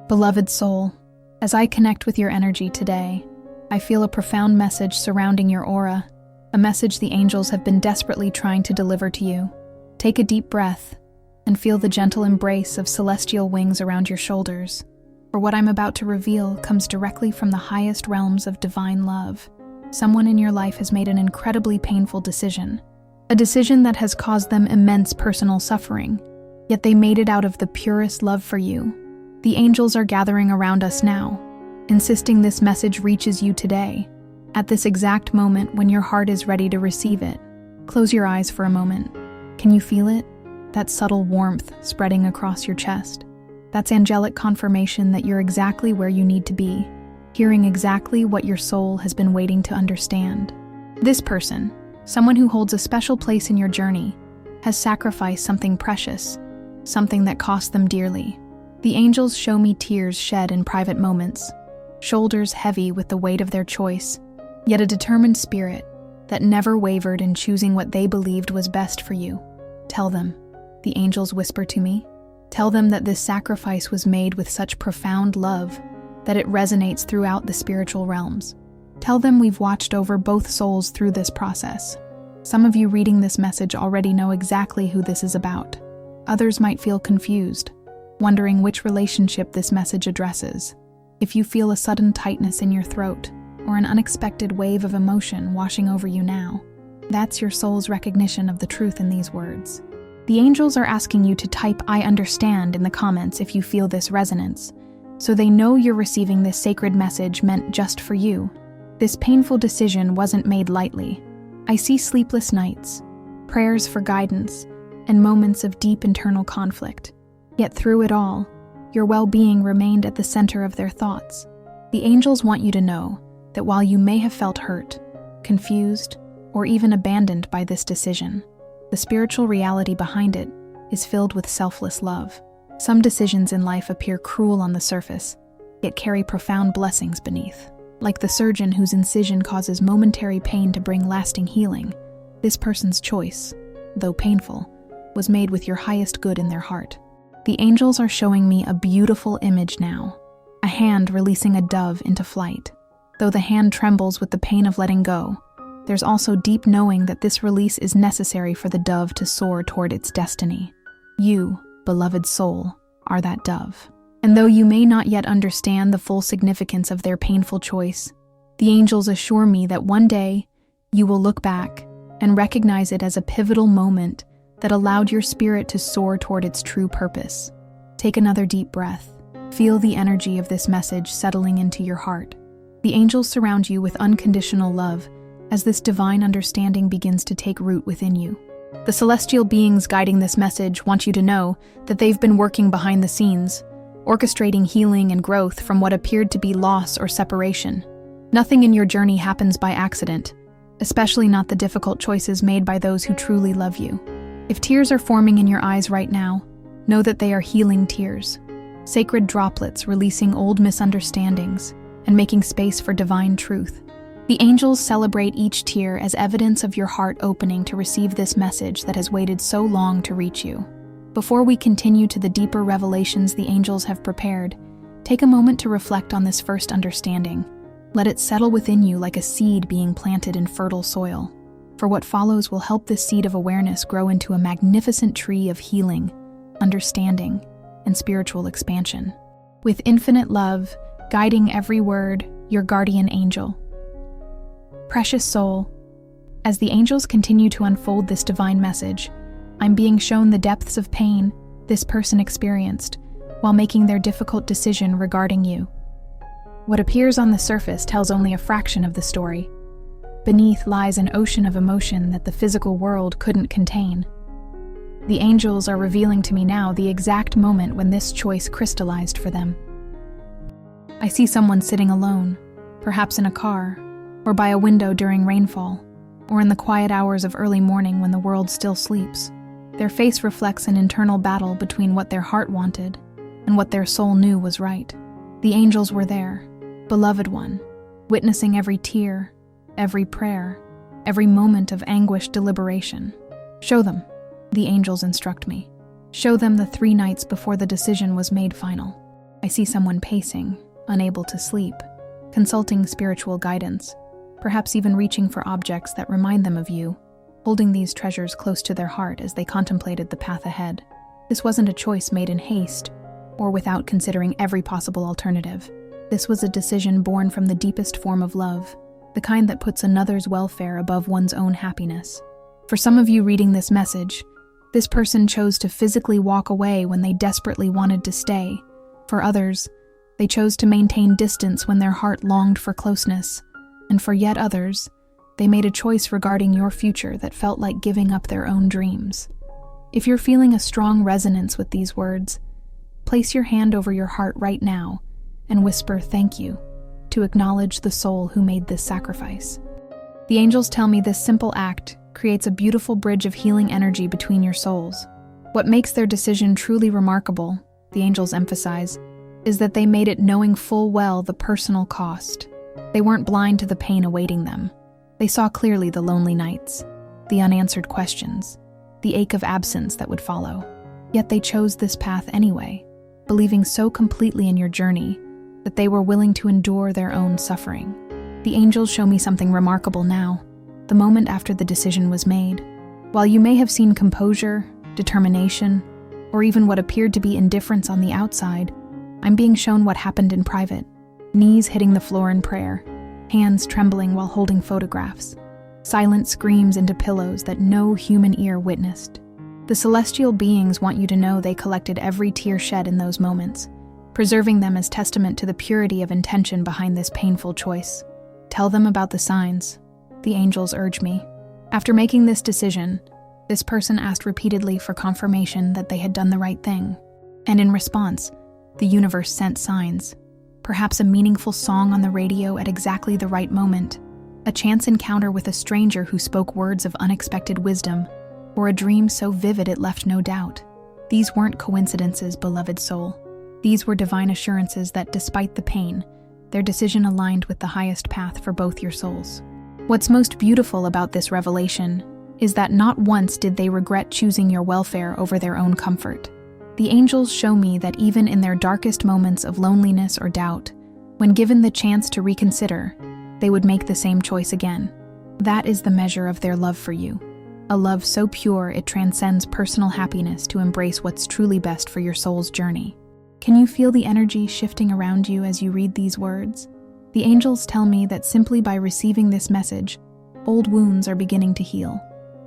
Beloved soul, as I connect with your energy today, I feel a profound message surrounding your aura, a message the angels have been desperately trying to deliver to you. Take a deep breath and feel the gentle embrace of celestial wings around your shoulders, for what I'm about to reveal comes directly from the highest realms of divine love. Someone in your life has made an incredibly painful decision, a decision that has caused them immense personal suffering, yet they made it out of the purest love for you. The angels are gathering around us now, insisting this message reaches you today, at this exact moment when your heart is ready to receive it. Close your eyes for a moment. Can you feel it? That subtle warmth spreading across your chest. That's angelic confirmation that you're exactly where you need to be, hearing exactly what your soul has been waiting to understand. This person, someone who holds a special place in your journey, has sacrificed something precious, something that cost them dearly. The angels show me tears shed in private moments, shoulders heavy with the weight of their choice, yet a determined spirit that never wavered in choosing what they believed was best for you. Tell them, the angels whisper to me, tell them that this sacrifice was made with such profound love that it resonates throughout the spiritual realms. Tell them we've watched over both souls through this process. Some of you reading this message already know exactly who this is about. Others might feel confused, wondering which relationship this message addresses. If you feel a sudden tightness in your throat or an unexpected wave of emotion washing over you now, that's your soul's recognition of the truth in these words. The angels are asking you to type "I understand" in the comments if you feel this resonance, so they know you're receiving this sacred message meant just for you. This painful decision wasn't made lightly. I see sleepless nights, prayers for guidance, and moments of deep internal conflict. Yet through it all, your well-being remained at the center of their thoughts. The angels want you to know that while you may have felt hurt, confused, or even abandoned by this decision, the spiritual reality behind it is filled with selfless love. Some decisions in life appear cruel on the surface, yet carry profound blessings beneath. Like the surgeon whose incision causes momentary pain to bring lasting healing, this person's choice, though painful, was made with your highest good in their heart. The angels are showing me a beautiful image now, a hand releasing a dove into flight. Though the hand trembles with the pain of letting go, there's also deep knowing that this release is necessary for the dove to soar toward its destiny. You, beloved soul, are that dove. And though you may not yet understand the full significance of their painful choice, the angels assure me that one day you will look back and recognize it as a pivotal moment that allowed your spirit to soar toward its true purpose. Take another deep breath. Feel the energy of this message settling into your heart. The angels surround you with unconditional love as this divine understanding begins to take root within you. The celestial beings guiding this message want you to know that they've been working behind the scenes, orchestrating healing and growth from what appeared to be loss or separation. Nothing in your journey happens by accident, especially not the difficult choices made by those who truly love you. If tears are forming in your eyes right now, know that they are healing tears, sacred droplets releasing old misunderstandings and making space for divine truth. The angels celebrate each tear as evidence of your heart opening to receive this message that has waited so long to reach you. Before we continue to the deeper revelations the angels have prepared, take a moment to reflect on this first understanding. Let it settle within you like a seed being planted in fertile soil. For what follows will help this seed of awareness grow into a magnificent tree of healing, understanding, and spiritual expansion. With infinite love, guiding every word, your guardian angel. Precious soul, as the angels continue to unfold this divine message, I'm being shown the depths of pain this person experienced while making their difficult decision regarding you. What appears on the surface tells only a fraction of the story. Beneath lies an ocean of emotion that the physical world couldn't contain. The angels are revealing to me now the exact moment when this choice crystallized for them. I see someone sitting alone, perhaps in a car, or by a window during rainfall, or in the quiet hours of early morning when the world still sleeps. Their face reflects an internal battle between what their heart wanted and what their soul knew was right. The angels were there, beloved one, witnessing every tear, every prayer, every moment of anguished deliberation. Show them, the angels instruct me. Show them the 3 nights before the decision was made final. I see someone pacing, unable to sleep, consulting spiritual guidance, perhaps even reaching for objects that remind them of you, holding these treasures close to their heart as they contemplated the path ahead. This wasn't a choice made in haste, or without considering every possible alternative. This was a decision born from the deepest form of love, the kind that puts another's welfare above one's own happiness. For some of you reading this message, this person chose to physically walk away when they desperately wanted to stay. For others, they chose to maintain distance when their heart longed for closeness. And for yet others, they made a choice regarding your future that felt like giving up their own dreams. If you're feeling a strong resonance with these words, place your hand over your heart right now and whisper "thank you" to acknowledge the soul who made this sacrifice. The angels tell me this simple act creates a beautiful bridge of healing energy between your souls. What makes their decision truly remarkable, the angels emphasize, is that they made it knowing full well the personal cost. They weren't blind to the pain awaiting them. They saw clearly the lonely nights, the unanswered questions, the ache of absence that would follow. Yet they chose this path anyway, believing so completely in your journey that they were willing to endure their own suffering. The angels show me something remarkable now, the moment after the decision was made. While you may have seen composure, determination, or even what appeared to be indifference on the outside, I'm being shown what happened in private. Knees hitting the floor in prayer, hands trembling while holding photographs, silent screams into pillows that no human ear witnessed. The celestial beings want you to know they collected every tear shed in those moments, preserving them as testament to the purity of intention behind this painful choice. Tell them about the signs, the angels urge me. After making this decision, this person asked repeatedly for confirmation that they had done the right thing. And in response, the universe sent signs. Perhaps a meaningful song on the radio at exactly the right moment, a chance encounter with a stranger who spoke words of unexpected wisdom, or a dream so vivid it left no doubt. These weren't coincidences, beloved soul. These were divine assurances that despite the pain, their decision aligned with the highest path for both your souls. What's most beautiful about this revelation is that not once did they regret choosing your welfare over their own comfort. The angels show me that even in their darkest moments of loneliness or doubt, when given the chance to reconsider, they would make the same choice again. That is the measure of their love for you. A love so pure it transcends personal happiness to embrace what's truly best for your soul's journey. Can you feel the energy shifting around you as you read these words? The angels tell me that simply by receiving this message, old wounds are beginning to heal.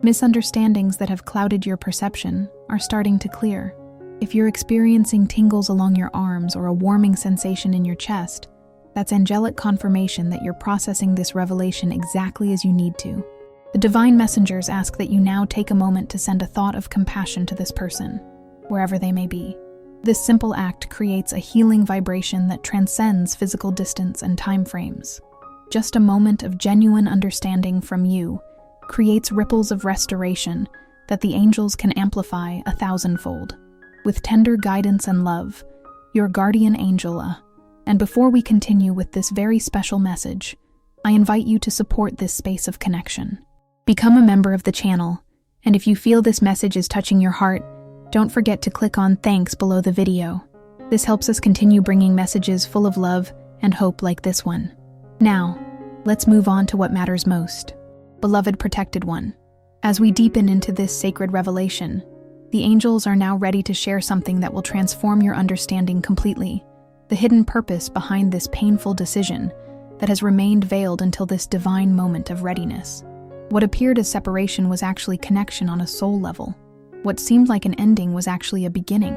Misunderstandings that have clouded your perception are starting to clear. If you're experiencing tingles along your arms or a warming sensation in your chest, that's angelic confirmation that you're processing this revelation exactly as you need to. The divine messengers ask that you now take a moment to send a thought of compassion to this person, wherever they may be. This simple act creates a healing vibration that transcends physical distance and time frames. Just a moment of genuine understanding from you creates ripples of restoration that the angels can amplify 1,000-fold. With tender guidance and love, your guardian angel. And before we continue with this very special message, I invite you to support this space of connection. Become a member of the channel, and if you feel this message is touching your heart, don't forget to click on thanks below the video. This helps us continue bringing messages full of love and hope like this one. Now, let's move on to what matters most. Beloved protected one, as we deepen into this sacred revelation, the angels are now ready to share something that will transform your understanding completely, the hidden purpose behind this painful decision that has remained veiled until this divine moment of readiness. What appeared as separation was actually connection on a soul level. What seemed like an ending was actually a beginning.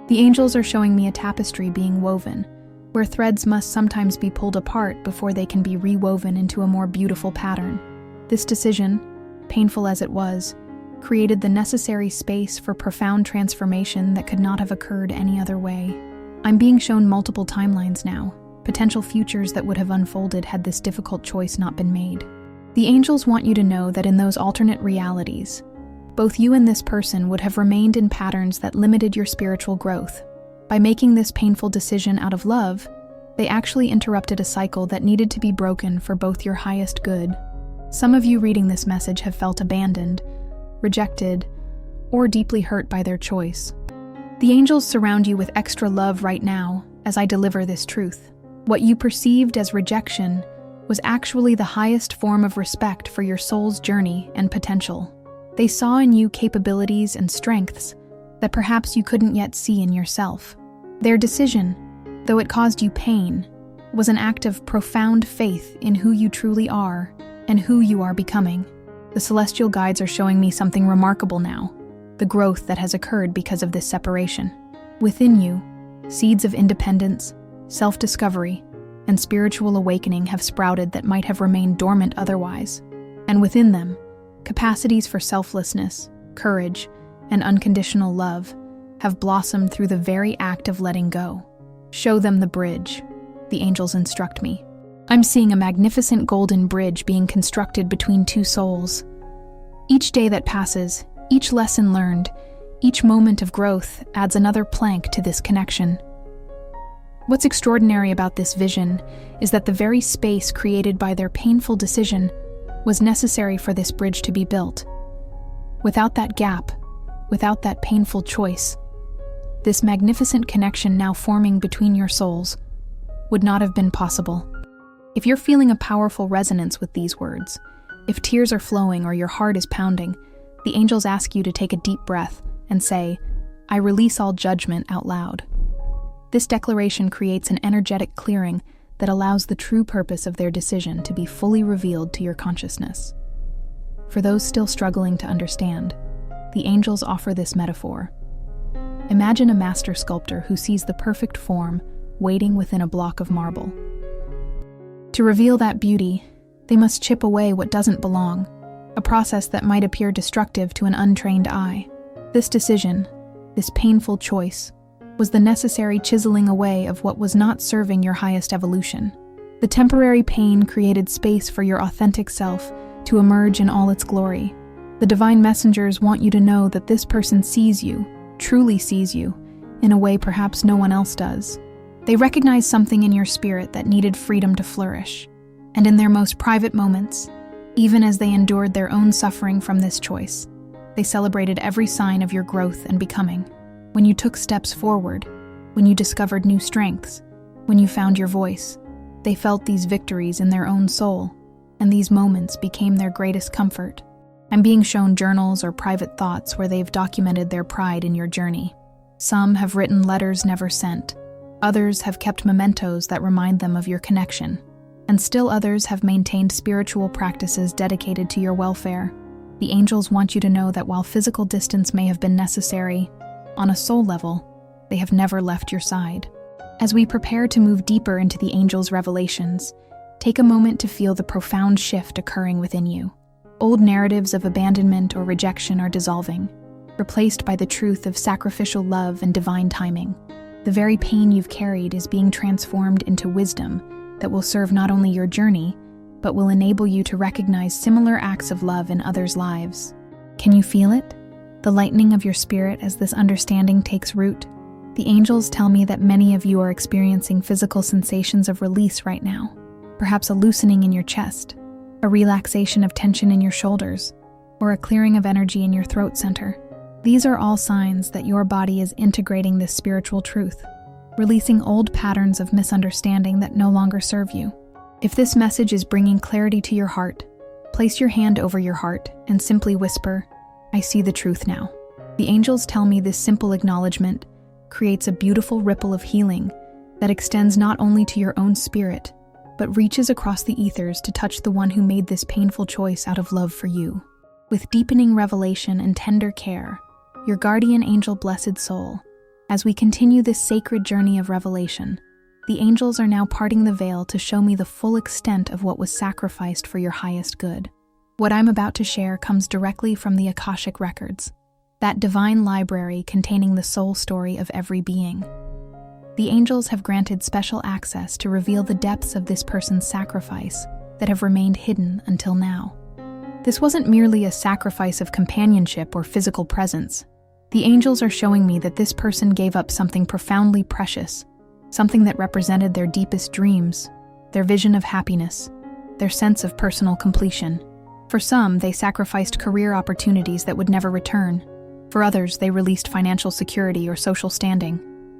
The angels are showing me a tapestry being woven, where threads must sometimes be pulled apart before they can be rewoven into a more beautiful pattern. This decision, painful as it was, created the necessary space for profound transformation that could not have occurred any other way. I'm being shown multiple timelines now, potential futures that would have unfolded had this difficult choice not been made. The angels want you to know that in those alternate realities, both you and this person would have remained in patterns that limited your spiritual growth. By making this painful decision out of love, they actually interrupted a cycle that needed to be broken for both your highest good. Some of you reading this message have felt abandoned, rejected, or deeply hurt by their choice. The angels surround you with extra love right now as I deliver this truth. What you perceived as rejection was actually the highest form of respect for your soul's journey and potential. They saw in you capabilities and strengths that perhaps you couldn't yet see in yourself. Their decision, though it caused you pain, was an act of profound faith in who you truly are and who you are becoming. The celestial guides are showing me something remarkable now, the growth that has occurred because of this separation. Within you, seeds of independence, self-discovery, and spiritual awakening have sprouted that might have remained dormant otherwise. And within them, capacities for selflessness, courage, and unconditional love have blossomed through the very act of letting go. Show them the bridge, the angels instruct me. I'm seeing a magnificent golden bridge being constructed between two souls. Each day that passes, each lesson learned, each moment of growth adds another plank to this connection. What's extraordinary about this vision is that the very space created by their painful decision was necessary for this bridge to be built. Without that gap, without that painful choice, this magnificent connection now forming between your souls would not have been possible. If you're feeling a powerful resonance with these words, if tears are flowing or your heart is pounding, the angels ask you to take a deep breath and say, "I release all judgment," out loud. This declaration creates an energetic clearing that allows the true purpose of their decision to be fully revealed to your consciousness. For those still struggling to understand, the angels offer this metaphor. Imagine a master sculptor who sees the perfect form waiting within a block of marble. To reveal that beauty, they must chip away what doesn't belong, a process that might appear destructive to an untrained eye. This decision, this painful choice, was the necessary chiseling away of what was not serving your highest evolution. The temporary pain created space for your authentic self to emerge in all its glory. The divine messengers want you to know that this person sees you, truly sees you, in a way perhaps no one else does. They recognize something in your spirit that needed freedom to flourish. And in their most private moments, even as they endured their own suffering from this choice, they celebrated every sign of your growth and becoming. When you took steps forward, when you discovered new strengths, when you found your voice, they felt these victories in their own soul, and these moments became their greatest comfort. I'm being shown journals or private thoughts where they've documented their pride in your journey. Some have written letters never sent. Others have kept mementos that remind them of your connection. And still others have maintained spiritual practices dedicated to your welfare. The angels want you to know that while physical distance may have been necessary, on a soul level, they have never left your side. As we prepare to move deeper into the angels' revelations, take a moment to feel the profound shift occurring within you. Old narratives of abandonment or rejection are dissolving, replaced by the truth of sacrificial love and divine timing. The very pain you've carried is being transformed into wisdom that will serve not only your journey, but will enable you to recognize similar acts of love in others' lives. Can you feel it? The lightening of your spirit as this understanding takes root? The angels tell me that many of you are experiencing physical sensations of release right now, perhaps a loosening in your chest, a relaxation of tension in your shoulders, or a clearing of energy in your throat center. These are all signs that your body is integrating this spiritual truth, releasing old patterns of misunderstanding that no longer serve you. If this message is bringing clarity to your heart, place your hand over your heart and simply whisper, "I see the truth now." The angels tell me this simple acknowledgement creates a beautiful ripple of healing that extends not only to your own spirit, but reaches across the ethers to touch the one who made this painful choice out of love for you. With deepening revelation and tender care, your guardian angel blessed soul, as we continue this sacred journey of revelation, the angels are now parting the veil to show me the full extent of what was sacrificed for your highest good. What I'm about to share comes directly from the Akashic Records, that divine library containing the soul story of every being. The angels have granted special access to reveal the depths of this person's sacrifice that have remained hidden until now. This wasn't merely a sacrifice of companionship or physical presence. The angels are showing me that this person gave up something profoundly precious, something that represented their deepest dreams, their vision of happiness, their sense of personal completion. For some, they sacrificed career opportunities that would never return. For others, they released financial security or social standing.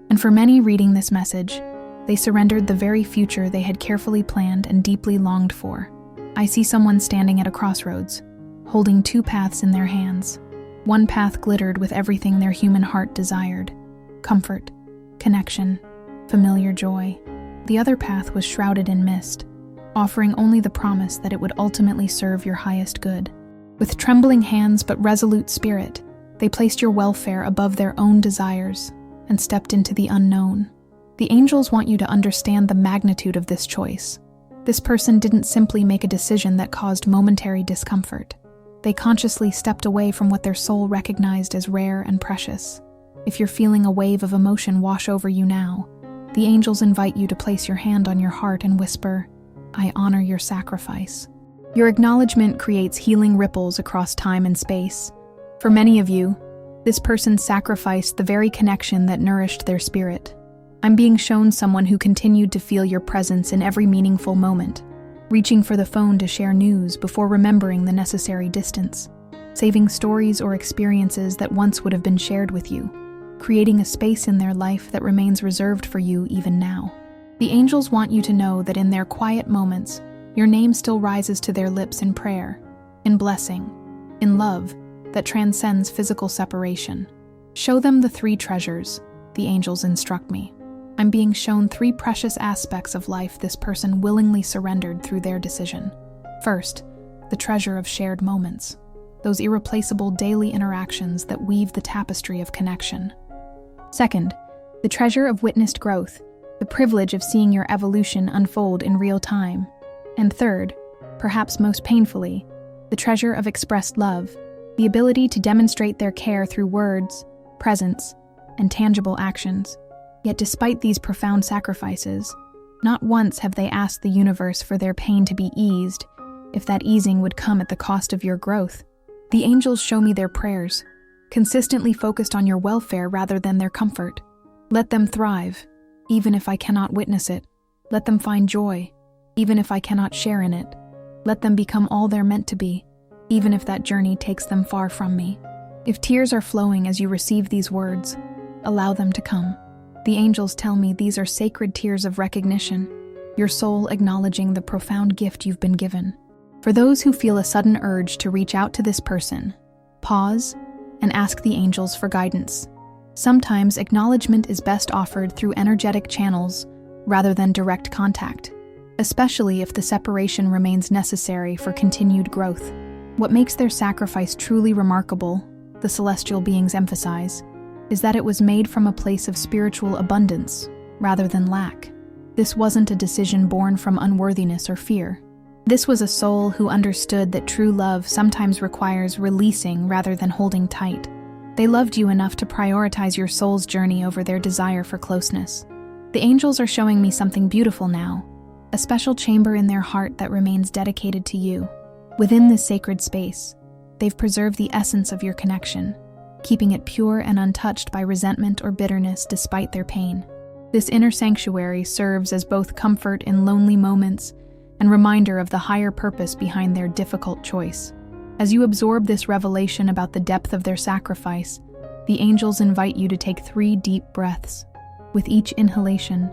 And for many reading this message, They surrendered the very future they had carefully planned and deeply longed for. I see someone standing at a crossroads, holding two paths in their hands. One path glittered with everything their human heart desired: comfort, connection, familiar joy. The other path was shrouded in mist, offering only the promise that it would ultimately serve your highest good. With trembling hands but resolute spirit, they placed your welfare above their own desires and stepped into the unknown. The angels want you to understand the magnitude of this choice. This person didn't simply make a decision that caused momentary discomfort. They consciously stepped away from what their soul recognized as rare and precious. If you're feeling a wave of emotion wash over you now, the angels invite you to place your hand on your heart and whisper, "I honor your sacrifice." Your acknowledgement creates healing ripples across time and space. For many of you, this person sacrificed the very connection that nourished their spirit. I'm being shown someone who continued to feel your presence in every meaningful moment, reaching for the phone to share news before remembering the necessary distance, saving stories or experiences that once would have been shared with you, creating a space in their life that remains reserved for you even now. The angels want you to know that in their quiet moments, your name still rises to their lips in prayer, in blessing, in love that transcends physical separation. Show them the three treasures, the angels instruct me. I'm being shown three precious aspects of life this person willingly surrendered through their decision. First, the treasure of shared moments, those irreplaceable daily interactions that weave the tapestry of connection. Second, the treasure of witnessed growth, the privilege of seeing your evolution unfold in real time. And third, perhaps most painfully, the treasure of expressed love, the ability to demonstrate their care through words, presence, and tangible actions. Yet despite these profound sacrifices, not once have they asked the universe for their pain to be eased, if that easing would come at the cost of your growth. The angels show me their prayers, consistently focused on your welfare rather than their comfort. Let them thrive, even if I cannot witness it. Let them find joy, even if I cannot share in it. Let them become all they're meant to be, even if that journey takes them far from me. If tears are flowing as you receive these words, allow them to come. The angels tell me these are sacred tears of recognition, your soul acknowledging the profound gift you've been given. For those who feel a sudden urge to reach out to this person, pause and ask the angels for guidance. Sometimes acknowledgement is best offered through energetic channels rather than direct contact, especially if the separation remains necessary for continued growth. What makes their sacrifice truly remarkable, the celestial beings emphasize, is that it was made from a place of spiritual abundance rather than lack. This wasn't a decision born from unworthiness or fear. This was a soul who understood that true love sometimes requires releasing rather than holding tight. They loved you enough to prioritize your soul's journey over their desire for closeness. The angels are showing me something beautiful now, a special chamber in their heart that remains dedicated to you. Within this sacred space, they've preserved the essence of your connection, keeping it pure and untouched by resentment or bitterness despite their pain. This inner sanctuary serves as both comfort in lonely moments and reminder of the higher purpose behind their difficult choice. As you absorb this revelation about the depth of their sacrifice, the angels invite you to take 3 deep breaths. With each inhalation,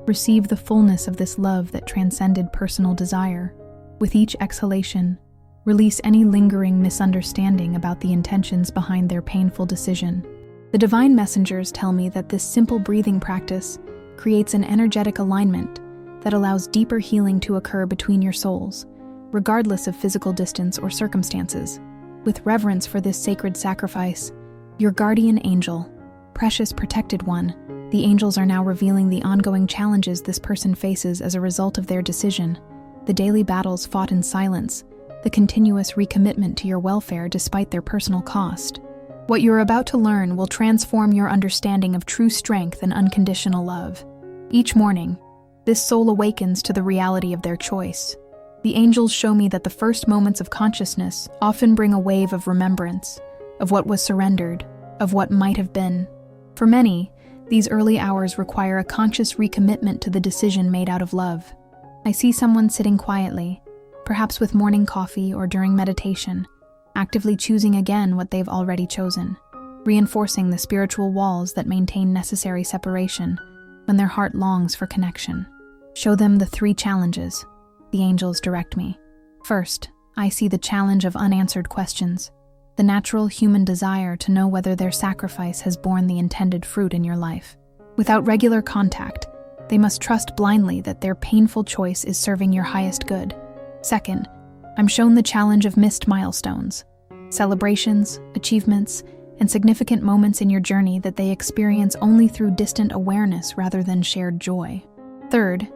receive the fullness of this love that transcended personal desire. With each exhalation, release any lingering misunderstanding about the intentions behind their painful decision. The divine messengers tell me that this simple breathing practice creates an energetic alignment that allows deeper healing to occur between your souls, regardless of physical distance or circumstances. With reverence for this sacred sacrifice, your guardian angel, precious protected one, the angels are now revealing the ongoing challenges this person faces as a result of their decision, the daily battles fought in silence, the continuous recommitment to your welfare despite their personal cost. What you're about to learn will transform your understanding of true strength and unconditional love. Each morning, this soul awakens to the reality of their choice. The angels show me that the first moments of consciousness often bring a wave of remembrance, of what was surrendered, of what might have been. For many, these early hours require a conscious recommitment to the decision made out of love. I see someone sitting quietly, perhaps with morning coffee or during meditation, actively choosing again what they've already chosen, reinforcing the spiritual walls that maintain necessary separation. when their heart longs for connection. Show them the 3 challenges the angels direct me. First, I see the challenge of unanswered questions, the natural human desire to know whether their sacrifice has borne the intended fruit in your life. Without regular contact, they must trust blindly that their painful choice is serving your highest good. Second, I'm shown the challenge of missed milestones, celebrations, achievements, and significant moments in your journey that they experience only through distant awareness rather than shared joy. Third,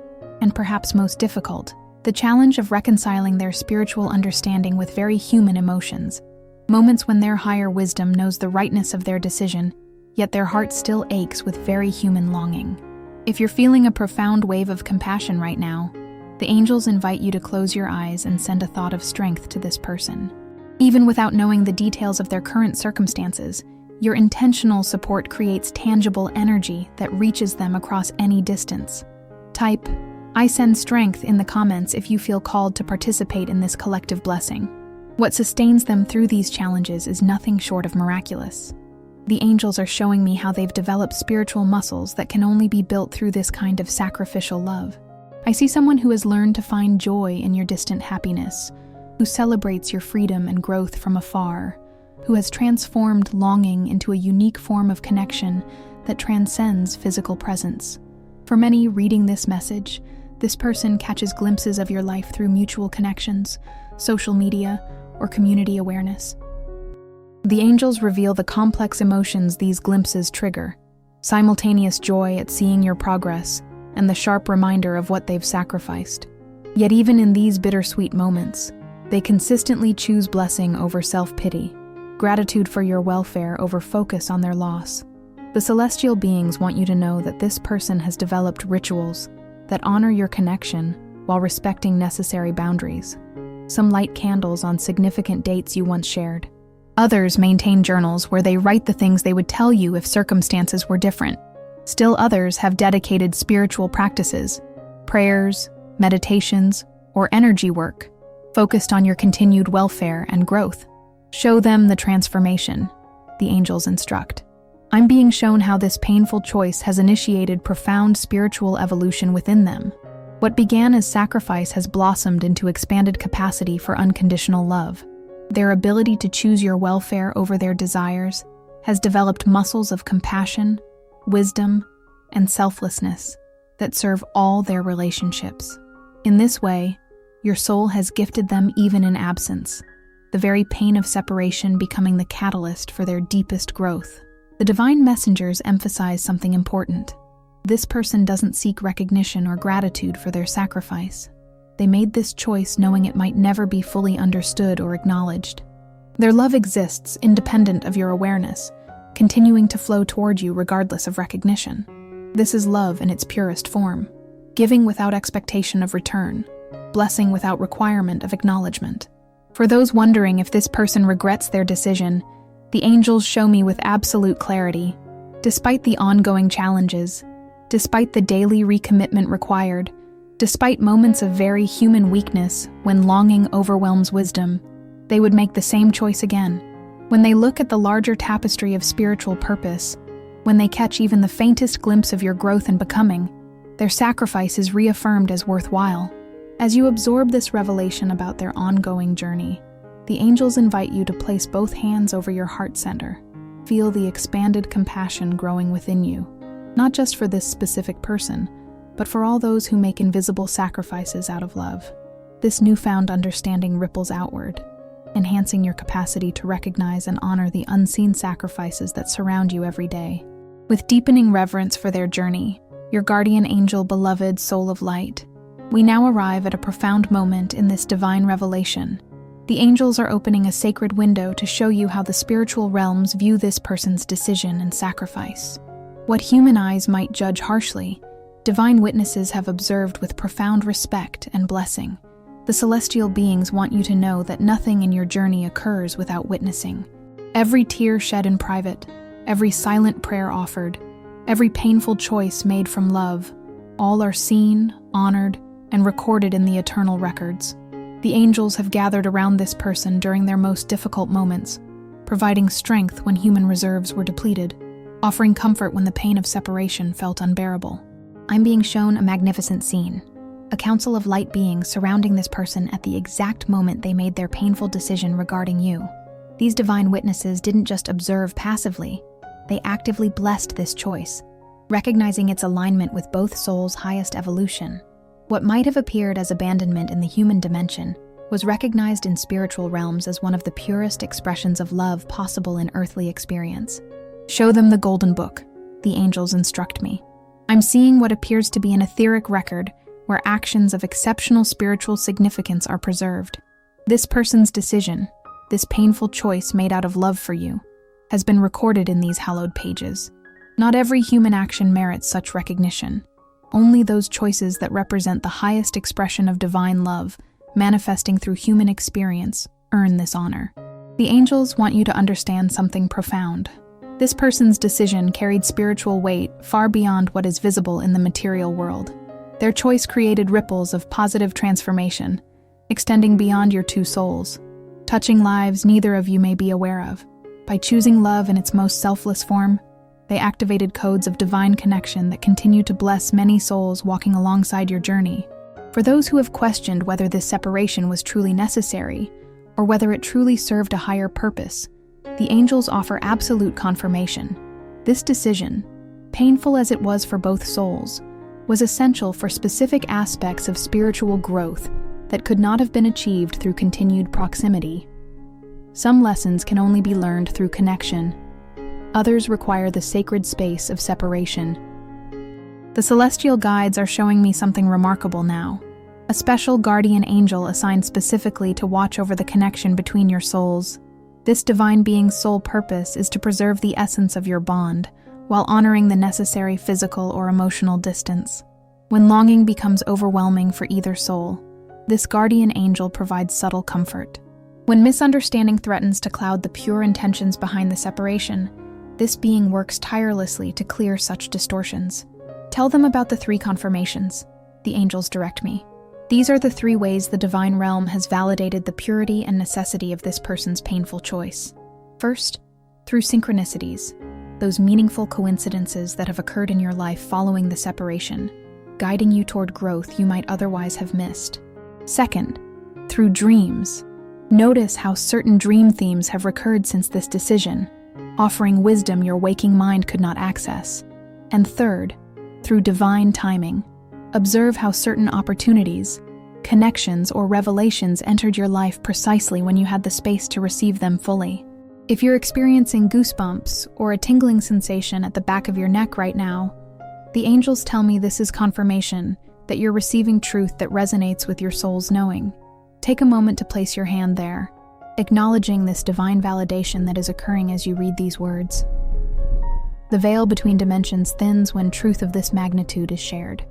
and perhaps most difficult, the challenge of reconciling their spiritual understanding with very human emotions, moments when their higher wisdom knows the rightness of their decision, yet their heart still aches with very human longing. If you're feeling a profound wave of compassion right now, the angels invite you to close your eyes and send a thought of strength to this person. Even without knowing the details of their current circumstances, your intentional support creates tangible energy that reaches them across any distance. Type, "I send strength" in the comments if you feel called to participate in this collective blessing. What sustains them through these challenges is nothing short of miraculous. The angels are showing me how they've developed spiritual muscles that can only be built through this kind of sacrificial love. I see someone who has learned to find joy in your distant happiness, who celebrates your freedom and growth from afar, who has transformed longing into a unique form of connection that transcends physical presence. For many reading this message, this person catches glimpses of your life through mutual connections, social media, or community awareness. The angels reveal the complex emotions these glimpses trigger: simultaneous joy at seeing your progress, and the sharp reminder of what they've sacrificed. Yet even in these bittersweet moments, they consistently choose blessing over self-pity, gratitude for your welfare over focus on their loss. The celestial beings want you to know that this person has developed rituals that honor your connection while respecting necessary boundaries. Some light candles on significant dates you once shared. Others maintain journals where they write the things they would tell you if circumstances were different. Still others have dedicated spiritual practices, prayers, meditations, or energy work, focused on your continued welfare and growth. Show them the transformation, the angels instruct. I'm being shown how this painful choice has initiated profound spiritual evolution within them. What began as sacrifice has blossomed into expanded capacity for unconditional love. Their ability to choose your welfare over their desires has developed muscles of compassion, wisdom, and selflessness that serve all their relationships. In this way, your soul has gifted them even in absence, the very pain of separation becoming the catalyst for their deepest growth. The divine messengers emphasize something important. This person doesn't seek recognition or gratitude for their sacrifice. They made this choice knowing it might never be fully understood or acknowledged. Their love exists independent of your awareness, continuing to flow toward you regardless of recognition. This is love in its purest form, giving without expectation of return, blessing without requirement of acknowledgement. For those wondering if this person regrets their decision, the angels show me with absolute clarity, despite the ongoing challenges, despite the daily recommitment required, despite moments of very human weakness when longing overwhelms wisdom, they would make the same choice again. When they look at the larger tapestry of spiritual purpose, when they catch even the faintest glimpse of your growth and becoming, their sacrifice is reaffirmed as worthwhile. As you absorb this revelation about their ongoing journey, the angels invite you to place both hands over your heart center. Feel the expanded compassion growing within you, not just for this specific person, but for all those who make invisible sacrifices out of love. This newfound understanding ripples outward, enhancing your capacity to recognize and honor the unseen sacrifices that surround you every day. With deepening reverence for their journey, your guardian angel, beloved soul of light, we now arrive at a profound moment in this divine revelation. The angels are opening a sacred window to show you how the spiritual realms view this person's decision and sacrifice. What human eyes might judge harshly, divine witnesses have observed with profound respect and blessing. The celestial beings want you to know that nothing in your journey occurs without witnessing. Every tear shed in private, every silent prayer offered, every painful choice made from love, all are seen, honored, and recorded in the eternal records. The angels have gathered around this person during their most difficult moments, providing strength when human reserves were depleted, offering comfort when the pain of separation felt unbearable. I'm being shown a magnificent scene, a council of light beings surrounding this person at the exact moment they made their painful decision regarding you. These divine witnesses didn't just observe passively, they actively blessed this choice, recognizing its alignment with both souls' highest evolution. What might have appeared as abandonment in the human dimension was recognized in spiritual realms as one of the purest expressions of love possible in earthly experience. Show them the golden book, the angels instruct me. I'm seeing what appears to be an etheric record where actions of exceptional spiritual significance are preserved. This person's decision, this painful choice made out of love for you, has been recorded in these hallowed pages. Not every human action merits such recognition. Only those choices that represent the highest expression of divine love, manifesting through human experience, earn this honor. The angels want you to understand something profound. This person's decision carried spiritual weight far beyond what is visible in the material world. Their choice created ripples of positive transformation, extending beyond your two souls, touching lives neither of you may be aware of. By choosing love in its most selfless form, they activated codes of divine connection that continue to bless many souls walking alongside your journey. For those who have questioned whether this separation was truly necessary, or whether it truly served a higher purpose, the angels offer absolute confirmation. This decision, painful as it was for both souls, was essential for specific aspects of spiritual growth that could not have been achieved through continued proximity. Some lessons can only be learned through connection. Others require the sacred space of separation. The celestial guides are showing me something remarkable now. A special guardian angel assigned specifically to watch over the connection between your souls. This divine being's sole purpose is to preserve the essence of your bond, while honoring the necessary physical or emotional distance. When longing becomes overwhelming for either soul, this guardian angel provides subtle comfort. When misunderstanding threatens to cloud the pure intentions behind the separation, this being works tirelessly to clear such distortions. Tell them about the 3 confirmations, the angels direct me. These are the 3 ways the divine realm has validated the purity and necessity of this person's painful choice. First, through synchronicities, those meaningful coincidences that have occurred in your life following the separation, guiding you toward growth you might otherwise have missed. Second, through dreams. Notice how certain dream themes have recurred since this decision, offering wisdom your waking mind could not access. And third, through divine timing. Observe how certain opportunities, connections, or revelations entered your life precisely when you had the space to receive them fully. If you're experiencing goosebumps or a tingling sensation at the back of your neck right now, the angels tell me this is confirmation that you're receiving truth that resonates with your soul's knowing. Take a moment to place your hand there, acknowledging this divine validation that is occurring as you read these words. The veil between dimensions thins when truth of this magnitude is shared.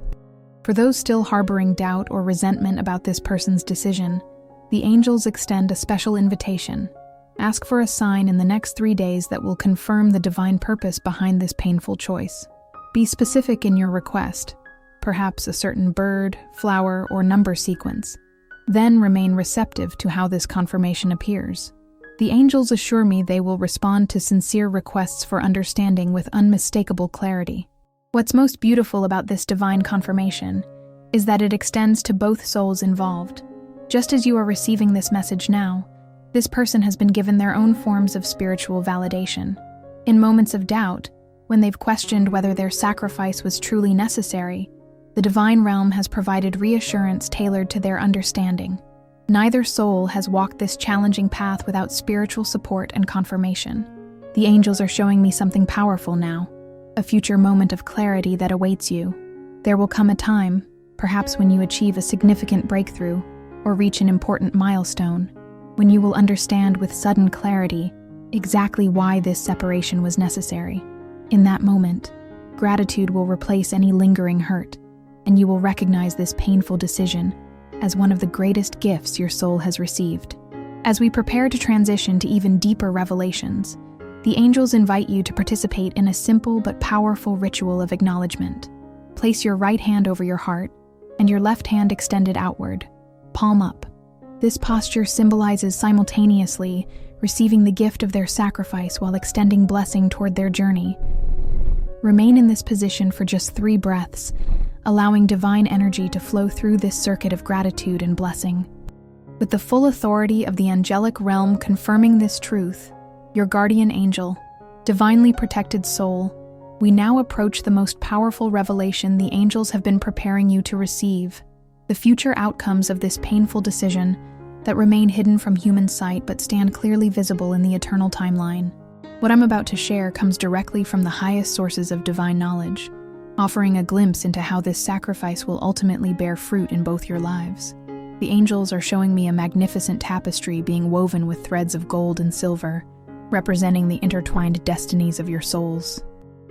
For those still harboring doubt or resentment about this person's decision, the angels extend a special invitation. Ask for a sign in the next 3 days that will confirm the divine purpose behind this painful choice. Be specific in your request, perhaps a certain bird, flower, or number sequence. Then remain receptive to how this confirmation appears. The angels assure me they will respond to sincere requests for understanding with unmistakable clarity. What's most beautiful about this divine confirmation is that it extends to both souls involved. Just as you are receiving this message now, this person has been given their own forms of spiritual validation. In moments of doubt, when they've questioned whether their sacrifice was truly necessary, the divine realm has provided reassurance tailored to their understanding. Neither soul has walked this challenging path without spiritual support and confirmation. The angels are showing me something powerful now, a future moment of clarity that awaits you. There will come a time, perhaps when you achieve a significant breakthrough or reach an important milestone, when you will understand with sudden clarity exactly why this separation was necessary. In that moment, gratitude will replace any lingering hurt, and you will recognize this painful decision as one of the greatest gifts your soul has received. As we prepare to transition to even deeper revelations, the angels invite you to participate in a simple but powerful ritual of acknowledgement. Place your right hand over your heart and your left hand extended outward, palm up. This posture symbolizes simultaneously receiving the gift of their sacrifice while extending blessing toward their journey. Remain in this position for just 3 breaths, allowing divine energy to flow through this circuit of gratitude and blessing. With the full authority of the angelic realm confirming this truth, your guardian angel, divinely protected soul, we now approach the most powerful revelation the angels have been preparing you to receive, the future outcomes of this painful decision that remain hidden from human sight but stand clearly visible in the eternal timeline. What I'm about to share comes directly from the highest sources of divine knowledge, offering a glimpse into how this sacrifice will ultimately bear fruit in both your lives. The angels are showing me a magnificent tapestry being woven with threads of gold and silver, representing the intertwined destinies of your souls.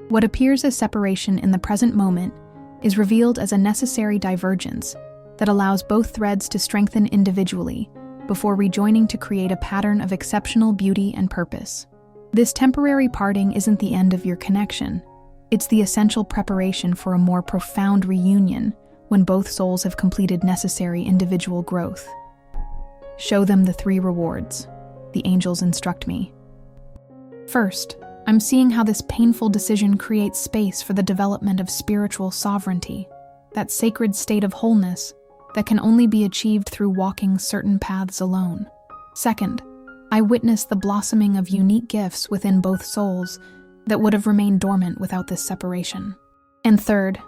What appears as separation in the present moment is revealed as a necessary divergence that allows both threads to strengthen individually before rejoining to create a pattern of exceptional beauty and purpose. This temporary parting isn't the end of your connection. It's the essential preparation for a more profound reunion when both souls have completed necessary individual growth. Show them the 3 rewards. The angels instruct me. First, I'm seeing how this painful decision creates space for the development of spiritual sovereignty, that sacred state of wholeness that can only be achieved through walking certain paths alone. Second, I witness the blossoming of unique gifts within both souls that would have remained dormant without this separation. And third,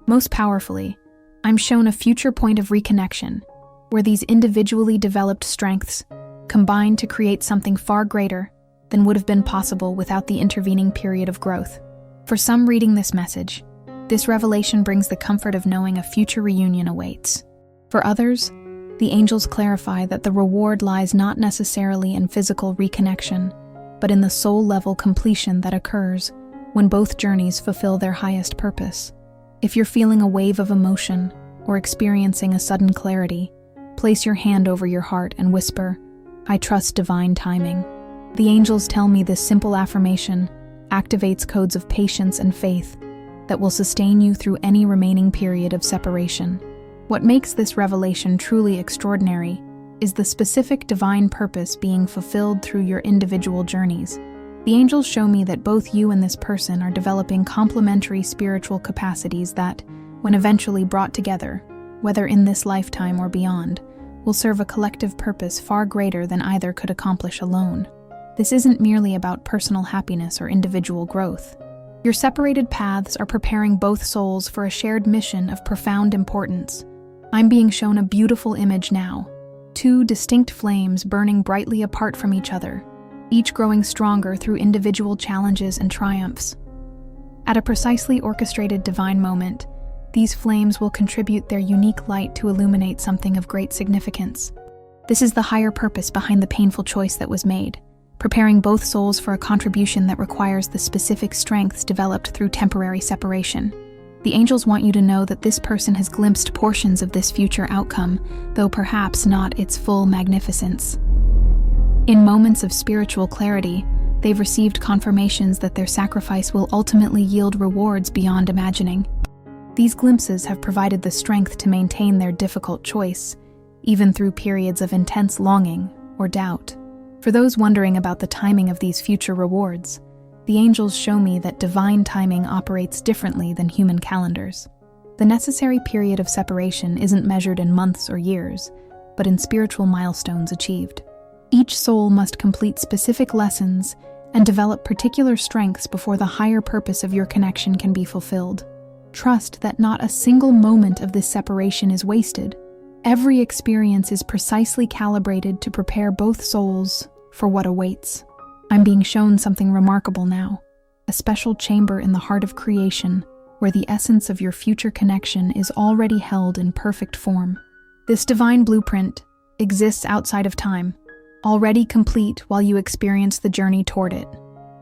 most powerfully, I'm shown a future point of reconnection, where these individually developed strengths combine to create something far greater than would have been possible without the intervening period of growth. For some reading this message, this revelation brings the comfort of knowing a future reunion awaits. For others, the angels clarify that the reward lies not necessarily in physical reconnection, but in the soul-level completion that occurs when both journeys fulfill their highest purpose. If you're feeling a wave of emotion or experiencing a sudden clarity, place your hand over your heart and whisper, "I trust divine timing." The angels tell me this simple affirmation activates codes of patience and faith that will sustain you through any remaining period of separation. What makes this revelation truly extraordinary is the specific divine purpose being fulfilled through your individual journeys. The angels show me that both you and this person are developing complementary spiritual capacities that, when eventually brought together, whether in this lifetime or beyond, will serve a collective purpose far greater than either could accomplish alone. This isn't merely about personal happiness or individual growth. Your separated paths are preparing both souls for a shared mission of profound importance. I'm being shown a beautiful image now, 2 distinct flames burning brightly apart from each other, each growing stronger through individual challenges and triumphs. At a precisely orchestrated divine moment, these flames will contribute their unique light to illuminate something of great significance. This is the higher purpose behind the painful choice that was made, preparing both souls for a contribution that requires the specific strengths developed through temporary separation. The angels want you to know that this person has glimpsed portions of this future outcome, though perhaps not its full magnificence. In moments of spiritual clarity, they've received confirmations that their sacrifice will ultimately yield rewards beyond imagining. These glimpses have provided the strength to maintain their difficult choice, even through periods of intense longing or doubt. For those wondering about the timing of these future rewards, the angels show me that divine timing operates differently than human calendars. The necessary period of separation isn't measured in months or years, but in spiritual milestones achieved. Each soul must complete specific lessons and develop particular strengths before the higher purpose of your connection can be fulfilled. Trust that not a single moment of this separation is wasted. Every experience is precisely calibrated to prepare both souls for what awaits. I'm being shown something remarkable now, a special chamber in the heart of creation where the essence of your future connection is already held in perfect form. This divine blueprint exists outside of time, already complete while you experience the journey toward it.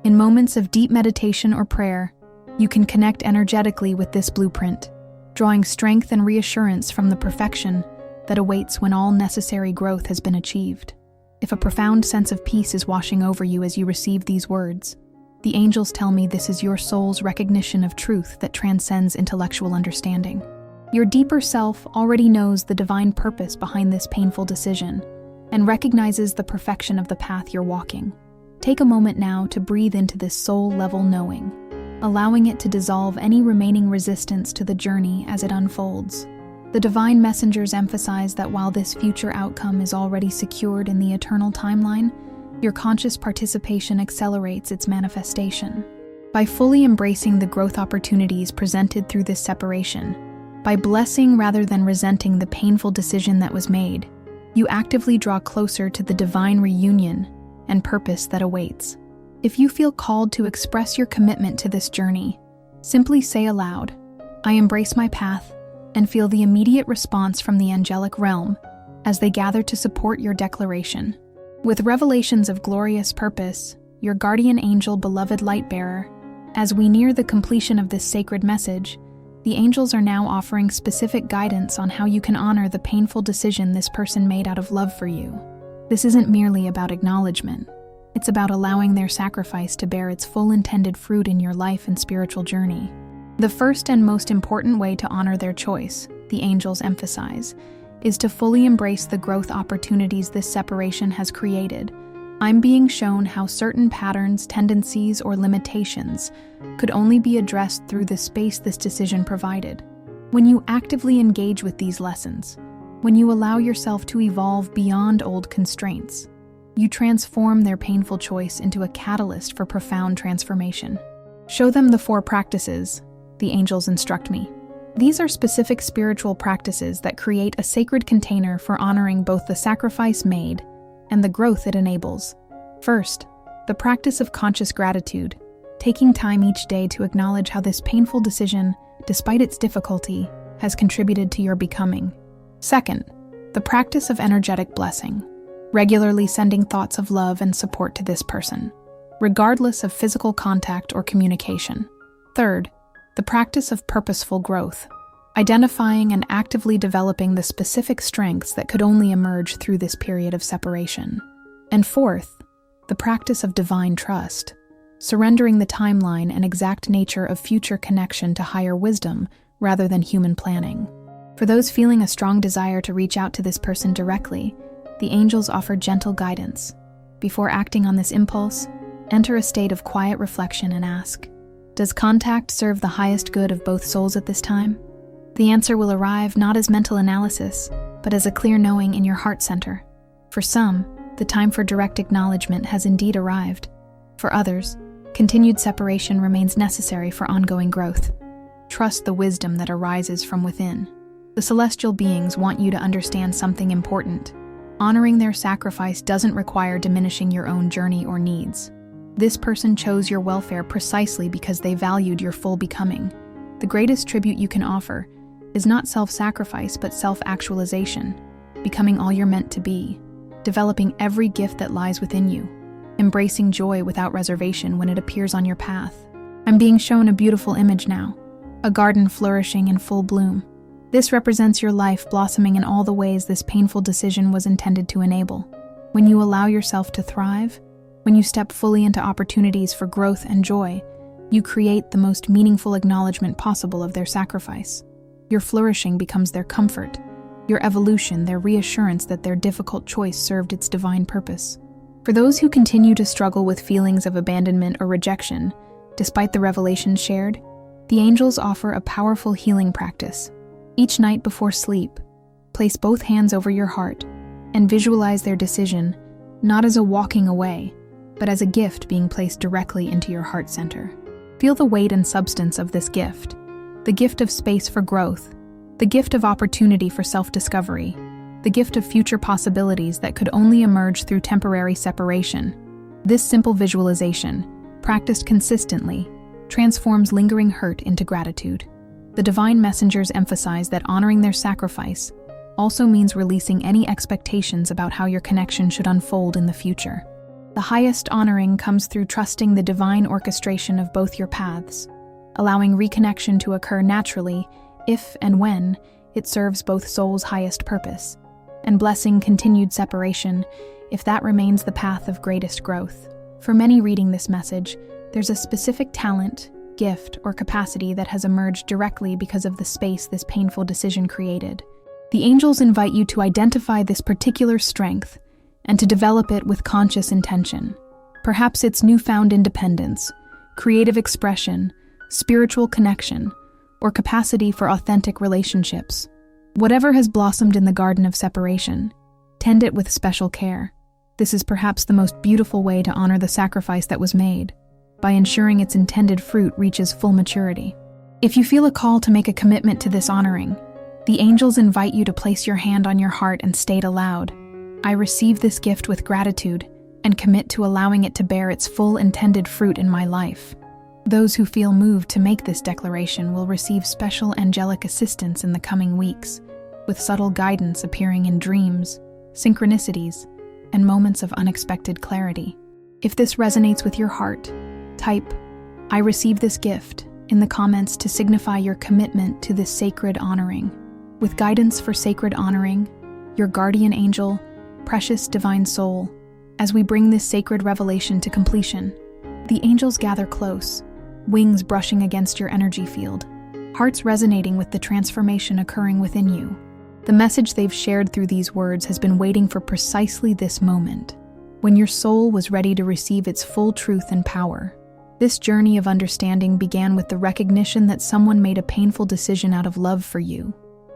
In moments of deep meditation or prayer, you can connect energetically with this blueprint, drawing strength and reassurance from the perfection that awaits when all necessary growth has been achieved. If a profound sense of peace is washing over you as you receive these words, the angels tell me this is your soul's recognition of truth that transcends intellectual understanding. Your deeper self already knows the divine purpose behind this painful decision and recognizes the perfection of the path you're walking. Take a moment now to breathe into this soul-level knowing. allowing it to dissolve any remaining resistance to the journey as it unfolds. The divine messengers emphasize that while this future outcome is already secured in the eternal timeline, your conscious participation accelerates its manifestation. By fully embracing the growth opportunities presented through this separation, by blessing rather than resenting the painful decision that was made, you actively draw closer to the divine reunion and purpose that awaits. If you feel called to express your commitment to this journey, simply say aloud, "I embrace my path," and feel the immediate response from the angelic realm as they gather to support your declaration. With revelations of glorious purpose, your guardian angel, beloved light-bearer, as we near the completion of this sacred message, the angels are now offering specific guidance on how you can honor the painful decision this person made out of love for you. This isn't merely about acknowledgement. It's about allowing their sacrifice to bear its full intended fruit in your life and spiritual journey. The first and most important way to honor their choice, the angels emphasize, is to fully embrace the growth opportunities this separation has created. I'm being shown how certain patterns, tendencies, or limitations could only be addressed through the space this decision provided. When you actively engage with these lessons, when you allow yourself to evolve beyond old constraints, you transform their painful choice into a catalyst for profound transformation. Show them the 4 practices, the angels instruct me. These are specific spiritual practices that create a sacred container for honoring both the sacrifice made and the growth it enables. First, the practice of conscious gratitude, taking time each day to acknowledge how this painful decision, despite its difficulty, has contributed to your becoming. Second, the practice of energetic blessing, regularly sending thoughts of love and support to this person, regardless of physical contact or communication. Third, the practice of purposeful growth, identifying and actively developing the specific strengths that could only emerge through this period of separation. And fourth, the practice of divine trust, surrendering the timeline and exact nature of future connection to higher wisdom rather than human planning. For those feeling a strong desire to reach out to this person directly, the angels offer gentle guidance. Before acting on this impulse, enter a state of quiet reflection and ask, "Does contact serve the highest good of both souls at this time?" The answer will arrive not as mental analysis, but as a clear knowing in your heart center. For some, the time for direct acknowledgement has indeed arrived. For others, continued separation remains necessary for ongoing growth. Trust the wisdom that arises from within. The celestial beings want you to understand something important. Honoring their sacrifice doesn't require diminishing your own journey or needs. This person chose your welfare precisely because they valued your full becoming. The greatest tribute you can offer is not self-sacrifice but self-actualization, becoming all you're meant to be, developing every gift that lies within you, embracing joy without reservation when it appears on your path. I'm being shown a beautiful image now, a garden flourishing in full bloom. This represents your life blossoming in all the ways this painful decision was intended to enable. When you allow yourself to thrive, when you step fully into opportunities for growth and joy, you create the most meaningful acknowledgement possible of their sacrifice. Your flourishing becomes their comfort, your evolution their reassurance that their difficult choice served its divine purpose. For those who continue to struggle with feelings of abandonment or rejection, despite the revelations shared, the angels offer a powerful healing practice. Each night before sleep, place both hands over your heart and visualize their decision, not as a walking away, but as a gift being placed directly into your heart center. Feel the weight and substance of this gift, the gift of space for growth, the gift of opportunity for self-discovery, the gift of future possibilities that could only emerge through temporary separation. This simple visualization, practiced consistently, transforms lingering hurt into gratitude. The divine messengers emphasize that honoring their sacrifice also means releasing any expectations about how your connection should unfold in the future. The highest honoring comes through trusting the divine orchestration of both your paths, allowing reconnection to occur naturally if and when it serves both souls' highest purpose, and blessing continued separation if that remains the path of greatest growth. For many reading this message, there's a specific talent, gift, or capacity that has emerged directly because of the space this painful decision created. The angels invite you to identify this particular strength and to develop it with conscious intention. Perhaps it's newfound independence, creative expression, spiritual connection, or capacity for authentic relationships. Whatever has blossomed in the garden of separation, tend it with special care. This is perhaps the most beautiful way to honor the sacrifice that was made, by ensuring its intended fruit reaches full maturity. If you feel a call to make a commitment to this honoring, the angels invite you to place your hand on your heart and state aloud, "I receive this gift with gratitude and commit to allowing it to bear its full intended fruit in my life." Those who feel moved to make this declaration will receive special angelic assistance in the coming weeks, with subtle guidance appearing in dreams, synchronicities, and moments of unexpected clarity. If this resonates with your heart, type, "I receive this gift," in the comments to signify your commitment to this sacred honoring. With guidance for sacred honoring, your guardian angel, precious divine soul, as we bring this sacred revelation to completion, the angels gather close, wings brushing against your energy field, hearts resonating with the transformation occurring within you. The message they've shared through these words has been waiting for precisely this moment, when your soul was ready to receive its full truth and power. This journey of understanding began with the recognition that someone made a painful decision out of love for you.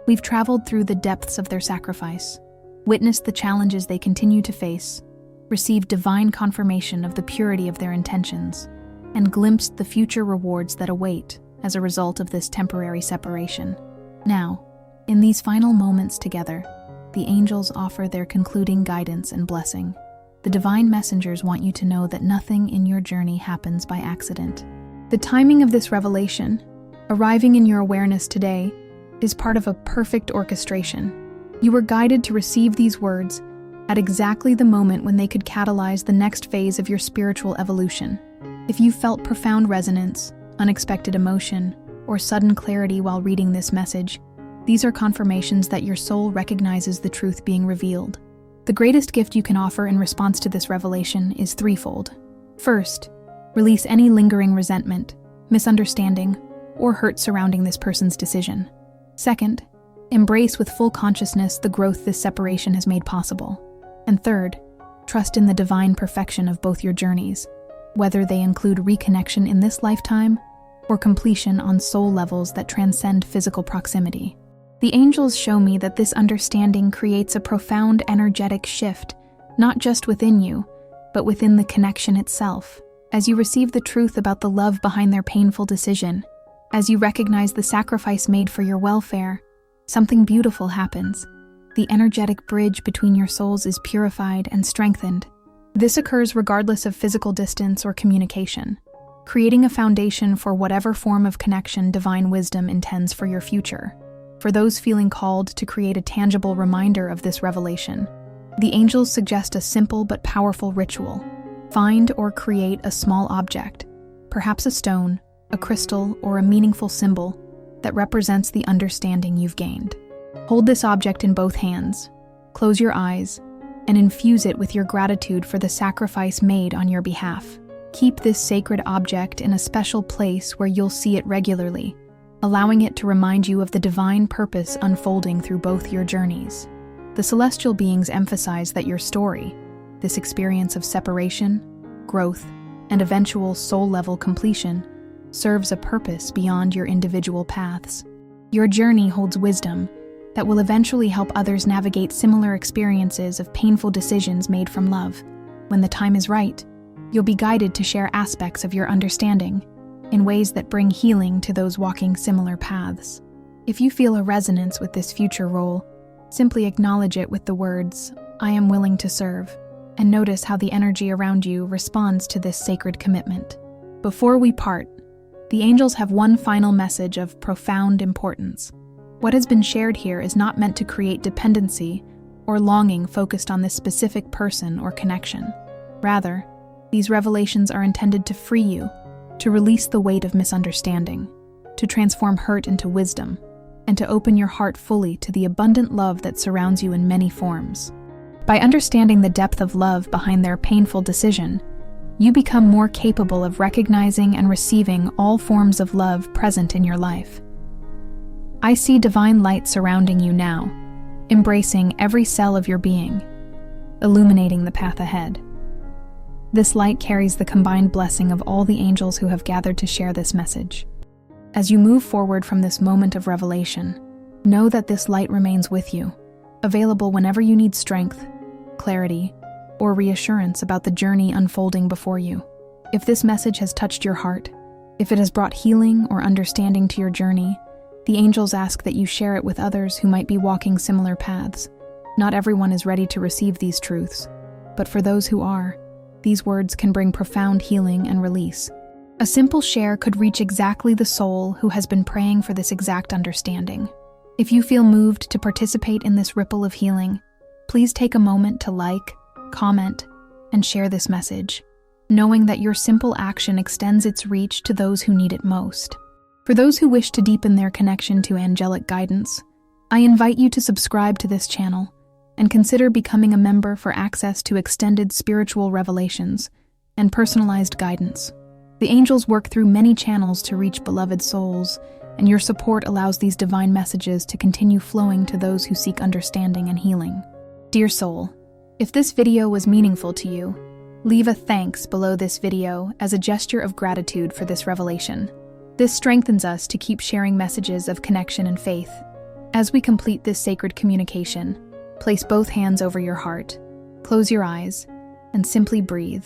We've traveled through the depths of their sacrifice, witnessed the challenges they continue to face, received divine confirmation of the purity of their intentions, and glimpsed the future rewards that await as a result of this temporary separation. Now, in these final moments together, the angels offer their concluding guidance and blessing. The divine messengers want you to know that nothing in your journey happens by accident. The timing of this revelation, arriving in your awareness today, is part of a perfect orchestration. You were guided to receive these words at exactly the moment when they could catalyze the next phase of your spiritual evolution. If you felt profound resonance, unexpected emotion, or sudden clarity while reading this message, these are confirmations that your soul recognizes the truth being revealed. The greatest gift you can offer in response to this revelation is threefold. First, release any lingering resentment, misunderstanding, or hurt surrounding this person's decision. Second, embrace with full consciousness the growth this separation has made possible. And third, trust in the divine perfection of both your journeys, whether they include reconnection in this lifetime or completion on soul levels that transcend physical proximity. The angels show me that this understanding creates a profound energetic shift, not just within you, but within the connection itself. As you receive the truth about the love behind their painful decision, as you recognize the sacrifice made for your welfare, something beautiful happens. The energetic bridge between your souls is purified and strengthened. This occurs regardless of physical distance or communication, creating a foundation for whatever form of connection divine wisdom intends for your future. For those feeling called to create a tangible reminder of this revelation, the angels suggest a simple but powerful ritual. Find or create a small object, perhaps a stone, a crystal, or a meaningful symbol that represents the understanding you've gained. Hold this object in both hands, close your eyes, and infuse it with your gratitude for the sacrifice made on your behalf. Keep this sacred object in a special place where you'll see it regularly, allowing it to remind you of the divine purpose unfolding through both your journeys. The celestial beings emphasize that your story, this experience of separation, growth, and eventual soul-level completion, serves a purpose beyond your individual paths. Your journey holds wisdom that will eventually help others navigate similar experiences of painful decisions made from love. When the time is right, you'll be guided to share aspects of your understanding in ways that bring healing to those walking similar paths. If you feel a resonance with this future role, simply acknowledge it with the words, "I am willing to serve," and notice how the energy around you responds to this sacred commitment. Before we part, the angels have one final message of profound importance. What has been shared here is not meant to create dependency or longing focused on this specific person or connection. Rather, these revelations are intended to free you, to release the weight of misunderstanding, to transform hurt into wisdom, and to open your heart fully to the abundant love that surrounds you in many forms. By understanding the depth of love behind their painful decision, you become more capable of recognizing and receiving all forms of love present in your life. I see divine light surrounding you now, embracing every cell of your being, illuminating the path ahead. This light carries the combined blessing of all the angels who have gathered to share this message. As you move forward from this moment of revelation, know that this light remains with you, available whenever you need strength, clarity, or reassurance about the journey unfolding before you. If this message has touched your heart, if it has brought healing or understanding to your journey, the angels ask that you share it with others who might be walking similar paths. Not everyone is ready to receive these truths, but for those who are, these words can bring profound healing and release. A simple share could reach exactly the soul who has been praying for this exact understanding. If you feel moved to participate in this ripple of healing, please take a moment to like, comment, and share this message, knowing that your simple action extends its reach to those who need it most. For those who wish to deepen their connection to angelic guidance, I invite you to subscribe to this channel and consider becoming a member for access to extended spiritual revelations and personalized guidance. The angels work through many channels to reach beloved souls, and your support allows these divine messages to continue flowing to those who seek understanding and healing. Dear soul, if this video was meaningful to you, leave a thanks below this video as a gesture of gratitude for this revelation. This strengthens us to keep sharing messages of connection and faith. As we complete this sacred communication, place both hands over your heart, close your eyes, and simply breathe.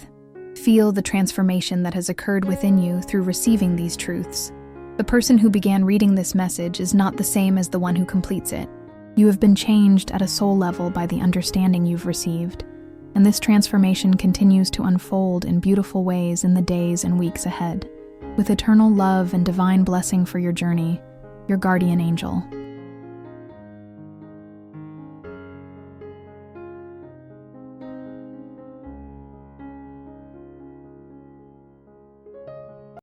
Feel the transformation that has occurred within you through receiving these truths. The person who began reading this message is not the same as the one who completes it. You have been changed at a soul level by the understanding you've received, and this transformation continues to unfold in beautiful ways in the days and weeks ahead. With eternal love and divine blessing for your journey, your guardian angel.